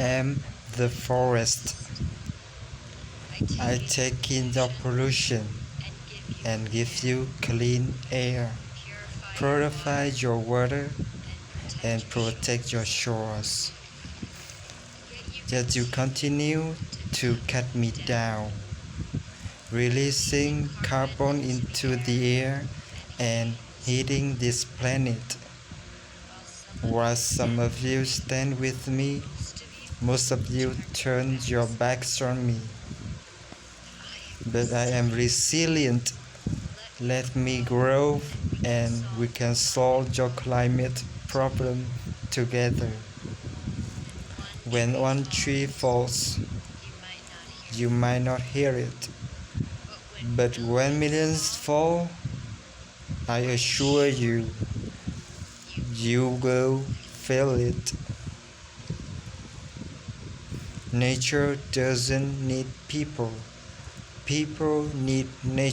am the forest. I take in the pollution and give you clean air, purify your water, and protect your shores. Yet you continue to cut me down, releasing carbon into the air and heating this planet. While some of you stand with me, most of you turn your backs on me. But I am resilient. Let me grow and we can solve your climate problem together. When one tree falls, you might not hear it. But when millions fall, I assure you, you will feel it. Nature doesn't need people. People need nature.